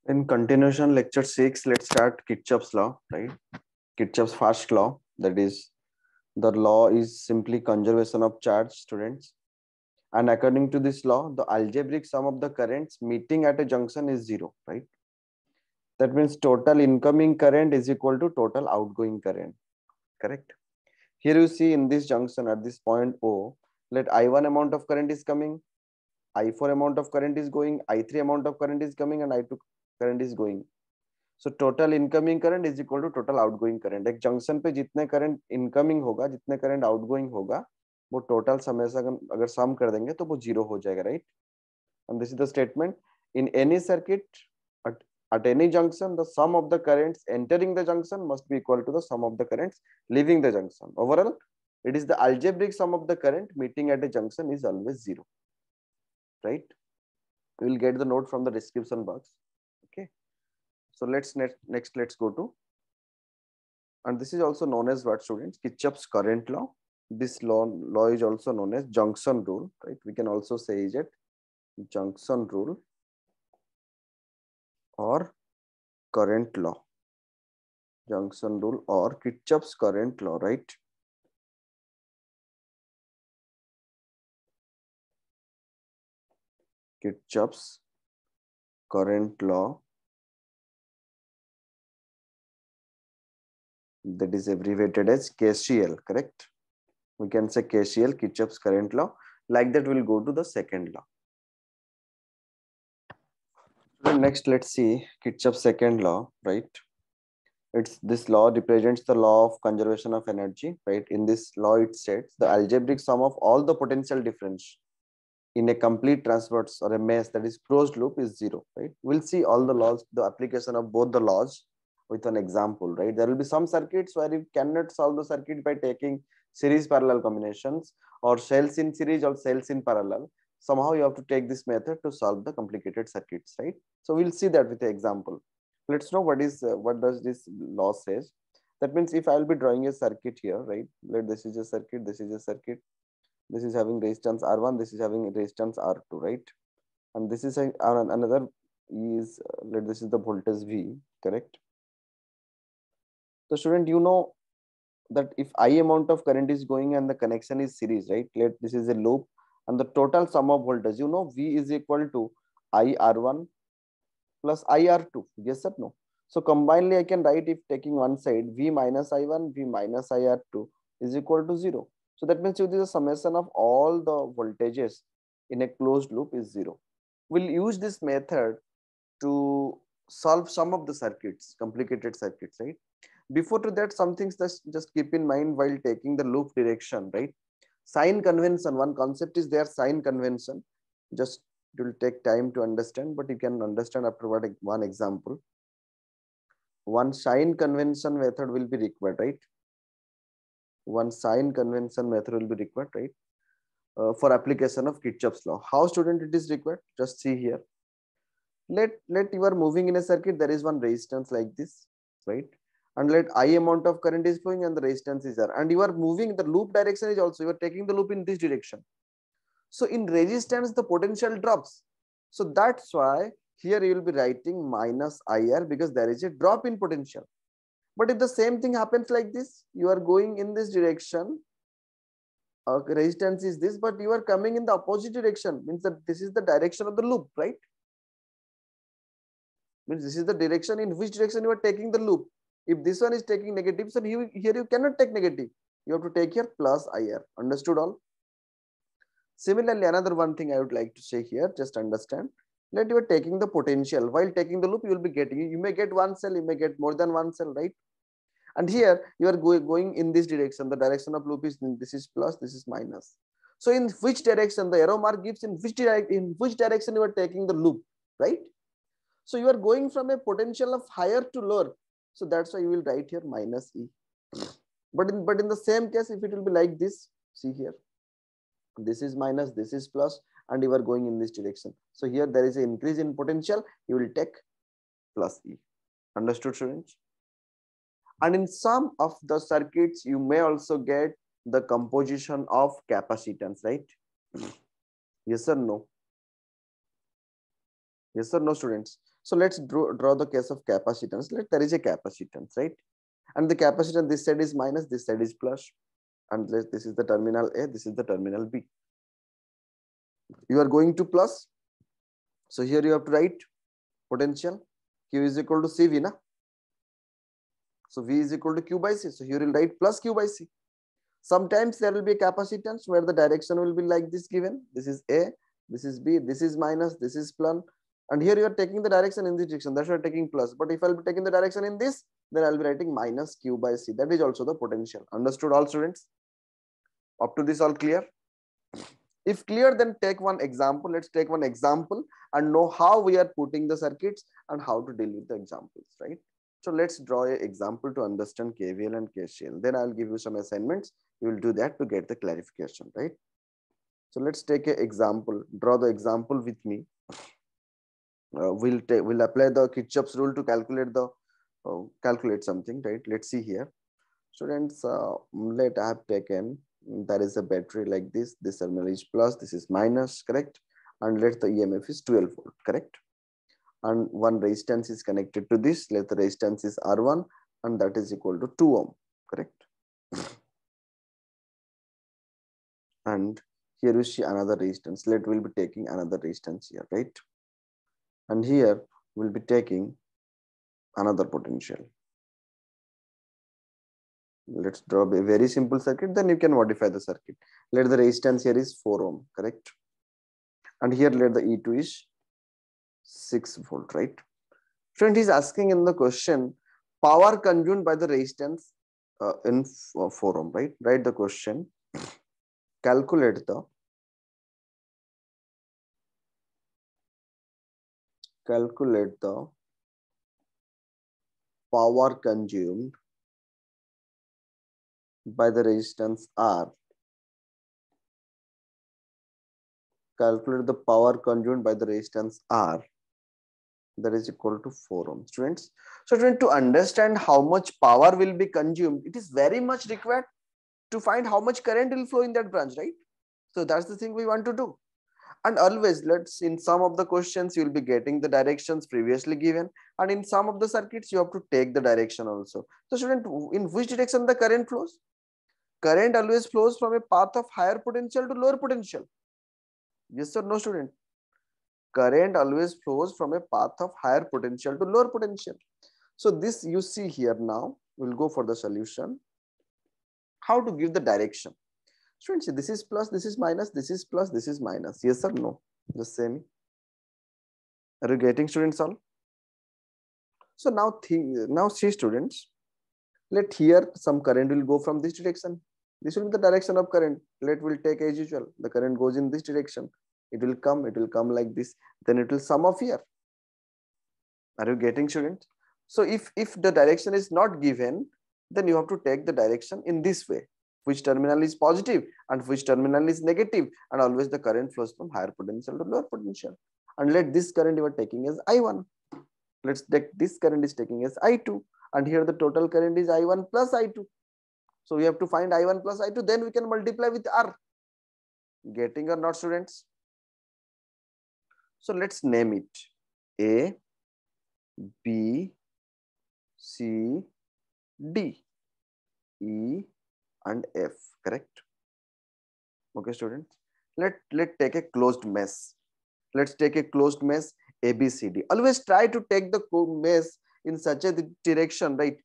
In continuation, lecture 6, let's start Kirchhoff's law, right? Kirchhoff's first law, that is, the law is simply conservation of charge, students. And according to this law, the algebraic sum of the currents meeting at a junction is zero, right? That means total incoming current is equal to total outgoing current, correct? Here you see in this junction at this point O, let I1 amount of current is coming, I4 amount of current is going, I3 amount of current is coming, and I2 current is going. So total incoming current is equal to total outgoing current. एक junction पे जितने current incoming होगा, जितने current outgoing होगा, वो total समय से अगर सम कर देंगे तो वो जीरो हो जाएगा, right? And this is the statement. In any circuit at any junction, the sum of the currents entering the junction must be equal to the sum of the currents leaving the junction. Overall, it is the algebraic sum of the current meeting at a junction is always zero, right? We will get the note from the description box. Okay. So next let's go to, and this is also known as what, students? Kirchhoff's current law. This law is also known as junction rule, right? We can also say is it junction rule or current law. Junction rule or Kirchhoff's current law, right? Kirchhoff's current law, that is abbreviated as KCL, correct? We can say KCL, Kirchhoff's current law. Like that, we'll go to the second law. Next, let's see Kirchhoff's second law, right? It's this law represents the law of conservation of energy, right? In this law, it states the algebraic sum of all the potential difference in a complete transverse or a mesh, that is closed loop, is zero, right? We'll see all the laws, the application of both the laws with an example, right? There will be some circuits where you cannot solve the circuit by taking series parallel combinations or cells in series or cells in parallel. Somehow you have to take this method to solve the complicated circuits, right? So we'll see that with the example. Let's know what does this law says. That means if I'll be drawing a circuit here, right? This is a circuit, this is a circuit. This is having resistance R1, this is having resistance R2, right? And this is another is, this is the voltage V, correct? So student, you know that if I amount of current is going and the connection is series, right? This is a loop and the total sum of voltage, you know, V is equal to IR1 plus IR2, yes or no? So combinedly, I can write, if taking one side, V minus I1, V minus IR2 is equal to 0. So that means the summation of all the voltages in a closed loop is 0. We'll use this method to solve some of the circuits, complicated circuits, right? Before to that, some things just keep in mind while taking the loop direction, right? Sign convention, one concept is there, sign convention. Just it will take time to understand, but you can understand after one example. One sign convention method will be required, right? One sign convention method will be required, right? For application of Kirchhoff's law. How, student, it is required? Just see here. Let you are moving in a circuit, there is one resistance like this, right? And let I amount of current is flowing and the resistance is there. And you are moving, the loop direction is also, you are taking the loop in this direction. So in resistance, the potential drops. So that's why here you will be writing minus IR, because there is a drop in potential. But if the same thing happens like this, you are going in this direction, resistance is this, but you are coming in the opposite direction, means that this is the direction of the loop, right? Means this is the direction in which direction you are taking the loop. If this one is taking negative, so here you cannot take negative. You have to take here plus IR. Understood all? Similarly, another one thing I would like to say here, just understand. Let you are taking the potential. While taking the loop, you will be getting, you may get one cell, you may get more than one cell, right? And here you are going in this direction. The direction of loop is, this is plus, this is minus. So in which direction, the arrow mark gives in which direction you are taking the loop, right? So you are going from a potential of higher to lower. So that's why you will write here minus E. But in the same case, if it will be like this, see here, this is minus, this is plus, and you are going in this direction. So here there is an increase in potential, you will take plus E. Understood, students? And in some of the circuits, you may also get the composition of capacitance, right? Yes or no? Yes or no, students? So let's draw the case of capacitance. There is a capacitance, right? And the capacitance, this side is minus, this side is plus. And this is the terminal A, this is the terminal B. You are going to plus. So here you have to write potential. Q is equal to CV, na? So V is equal to Q by C. So here you will write plus Q by C. Sometimes there will be a capacitance where the direction will be like this given. This is A, this is B, this is minus, this is plus. And here you are taking the direction in this direction. That's why you are taking plus. But if I'll be taking the direction in this, then I'll be writing minus Q by C. That is also the potential. Understood, all students? Up to this, all clear? If clear, then take one example. Let's take one example and know how we are putting the circuits and how to deal with the examples, right? So let's draw an example to understand KVL and KCL. Then I'll give you some assignments. You will do that to get the clarification, right? So let's take an example. Draw the example with me. We'll apply the Kirchhoff's rule to calculate something, right? Let's see here. Students, let I have taken, there is a battery like this. This terminal is plus, this is minus, correct? And let the EMF is 12 volt, correct? And one resistance is connected to this. Let the resistance is R1, and that is equal to 2 ohm, correct? And here you see another resistance. We'll be taking another resistance here, right? And here we'll be taking another potential. Let's draw a very simple circuit, then you can modify the circuit. Let the resistance here is 4 ohm, correct? And here let the E2 is 6 volt, right? Friend is asking in the question, power consumed by the resistance in 4 ohm, right? Write the question. Calculate the power consumed by the resistance R. Calculate the power consumed by the resistance R. That is equal to 4 ohm. Students, so to understand how much power will be consumed, it is very much required to find how much current will flow in that branch, right? So that's the thing we want to do. And always, in some of the questions, you will be getting the directions previously given. And in some of the circuits, you have to take the direction also. So student, in which direction the current flows? Current always flows from a path of higher potential to lower potential. Yes or no, student? Current always flows from a path of higher potential to lower potential. So this you see here now. We'll go for the solution. How to give the direction? Students, this is plus, this is minus, this is plus, this is minus. Yes or no? Just say me. Are you getting, students, all? So now see, students. Let here some current will go from this direction. This will be the direction of current. We'll take as usual. The current goes in this direction. It will come like this. Then it will sum off here. Are you getting, students? So if the direction is not given, then you have to take the direction in this way. Which terminal is positive and which terminal is negative, and always the current flows from higher potential to lower potential. And let this current you are taking as I1. Let's take this current is taking as I2, and here the total current is I1 plus I2. So we have to find I1 plus I2, then we can multiply with R. Getting or not, students? So let's name it A, B, C, D, E, and F, correct? Okay, students. Let's take a closed mesh. Let's take a closed mesh A, B, C, D. Always try to take the mesh in such a direction, right?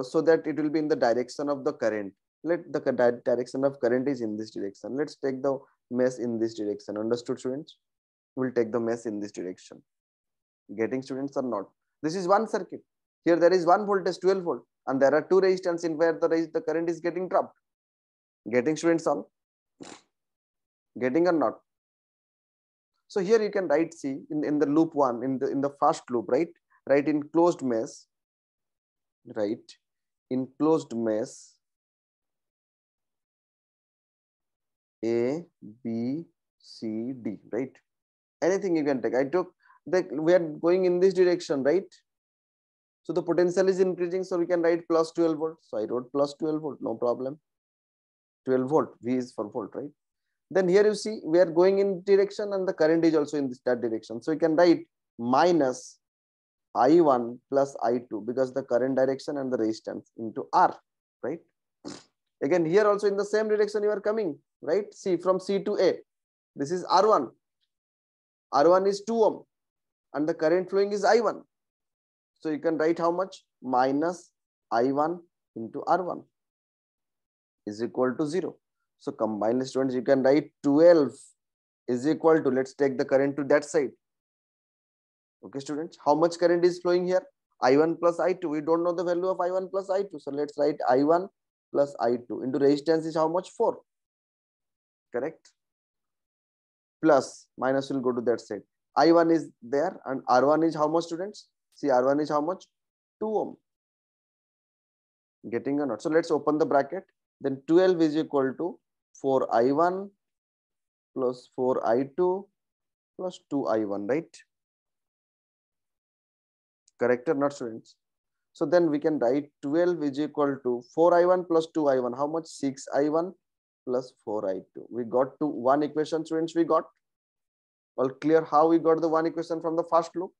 So that it will be in the direction of the current. Let the direction of current is in this direction. Let's take the mesh in this direction. Understood, students? We'll take the mesh in this direction. Getting, students, or not? This is one circuit. Here there is one voltage, 12 volt, and there are two resistors in where the current is getting dropped. Getting, students, all? Getting or not? So here you can write, see, in the loop one, in the first loop, right? Right, in closed mesh, right? In closed mesh, A, B, C, D, right? Anything you can take. I took we are going in this direction, right? So the potential is increasing, so we can write plus 12 volt. So I wrote plus 12 volt, no problem. 12 volt, V is for volt, right? Then here you see we are going in direction and the current is also in that direction. So you can write minus I1 plus I2 because the current direction and the resistance into R, right? Again, here also in the same direction you are coming, right? See, from C to A. This is R1. R1 is 2 ohm and the current flowing is I1. So you can write how much? Minus I1 into R1 is equal to 0. So combined, students, you can write 12 is equal to, let's take the current to that side. Okay, students, how much current is flowing here? I1 plus I2. We don't know the value of I1 plus I2. So let's write I1 plus I2 into resistance is how much? 4. Correct? Plus, minus will go to that side. I1 is there and R1 is how much, students? See, R1 is how much? 2 ohm. Getting or not? So let's open the bracket. Then 12 is equal to 4I1 plus 4I2 plus 2I1, right? Correct or not, students? So then we can write 12 is equal to 4I1 plus 2I1. How much? 6I1 plus 4I2. We got to one equation, students, we got. All clear how we got the one equation from the first loop?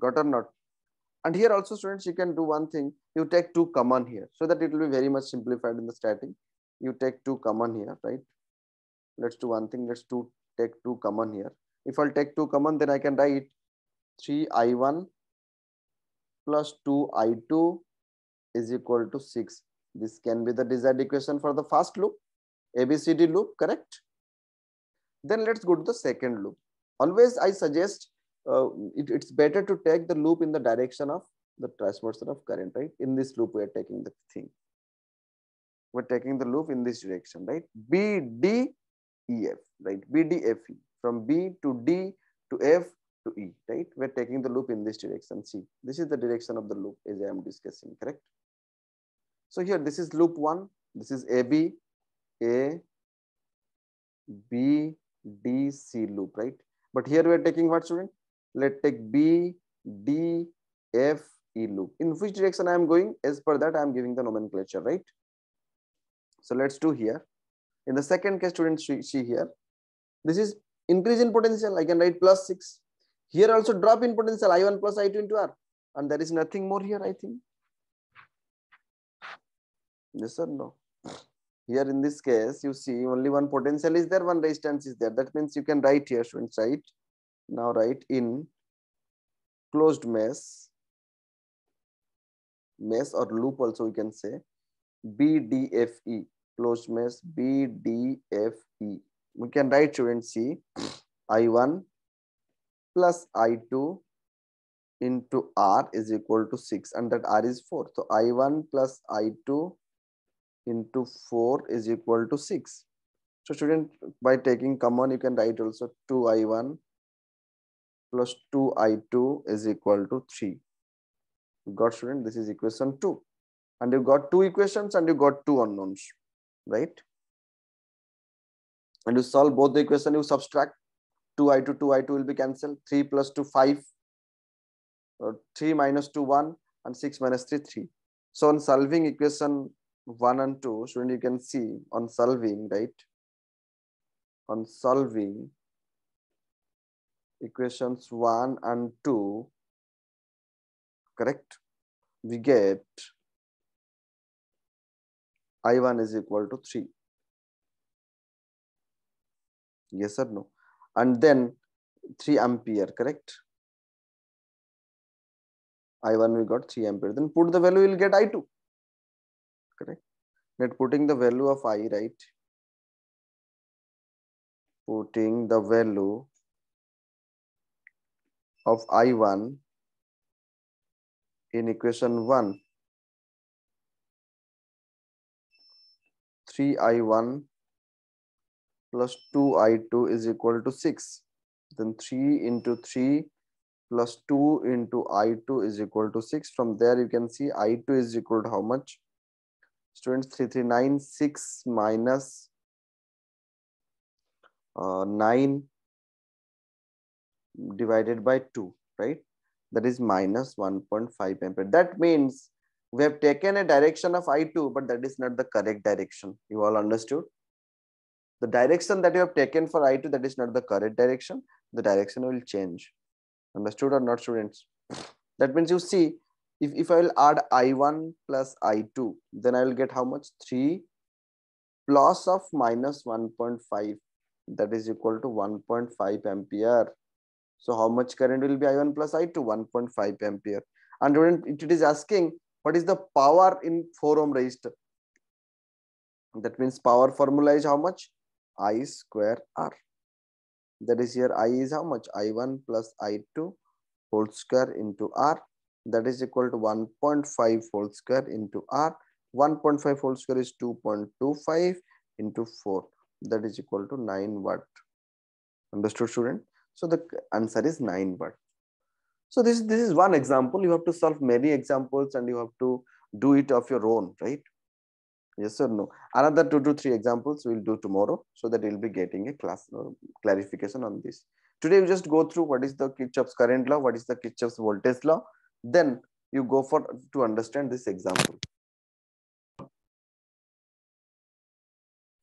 Got or not? And here also, students, you can do one thing. You take 2 common here so that it will be very much simplified in the starting. You take 2 common here, right? Let's do one thing. Let's take 2 common here. If I'll take 2 common, then I can write 3I1 plus 2I2 is equal to 6. This can be the desired equation for the first loop, ABCD loop, correct? Then let's go to the second loop. Always I suggest it's better to take the loop in the direction of the transversal of current, right? In this loop, we are taking the thing. We're taking the loop in this direction, right? B, D, E, F, right? B, D, F, E. From B to D to F to E, right? We're taking the loop in this direction. See, this is the direction of the loop as I am discussing, correct? So here, this is loop 1. This is AB, A, B, D, C loop, right? But here we are taking what, student? Let's take B, D, F, E loop. In which direction I am going? As per that, I am giving the nomenclature, right? So let's do here. In the second case, students, see here. This is increase in potential. I can write plus 6. Here also drop in potential, I1 plus I2 into R. And there is nothing more here, I think. Yes or no? Here in this case, you see only one potential is there, one resistance is there. That means you can write here, students, right? Now write in closed mesh or loop also we can say BDFE, closed mesh BDFE. We can write, students, see I1 plus I2 into R is equal to 6 and that R is 4. So I1 plus I2 into 4 is equal to 6. So student, by taking common, you can write also 2I1 plus 2I2 is equal to 3. You got, student? This is equation 2. And you got 2 equations and you got 2 unknowns, right? And you solve both the equation, you subtract 2I2 will be cancelled. 3 plus 2, 5. 3 minus 2, 1. And 6 minus 3, 3. So on solving equation 1 and 2, student, you can see on solving, right? On solving equations 1 and 2, correct? We get I1 is equal to 3. Yes or no? And then 3 ampere, correct? I1 we got 3 ampere. Then put the value, we'll get I2. Correct? Let putting the value of I, right? Putting the value of I1 in equation 1. 3I1 plus 2I2 is equal to 6. Then 3 into 3 plus 2 into I2 is equal to 6. From there, you can see I2 is equal to how much? Students, 3396 minus 9 divided by 2, right? That is minus 1.5 ampere. That means we have taken a direction of I2, but that is not the correct direction. You all understood? The direction that you have taken for I2, that is not the correct direction. The direction will change. Understood or not, students? That means you see, if I will add I1 plus I2, then I will get how much? 3 plus of minus 1.5, that is equal to 1.5 ampere. So how much current will be I1 plus I2? 1.5 ampere. And when it is asking what is the power in 4 ohm resistor, that means power formula is how much? I square R. That is, here I is how much? I1 plus I2 whole square into R. That is equal to 1.5 whole square into R. 1.5 whole square is 2.25 into 4. That is equal to 9 watt. Understood, student? So the answer is 9 watt. So this is one example. You have to solve many examples and you have to do it of your own, right? Yes or no? Another 2 to 3 examples we'll do tomorrow, so that you'll be getting a class clarification on this. Today you just go through what is the Kirchhoff's current law, what is the Kirchhoff's voltage law. Then you go for to understand this example.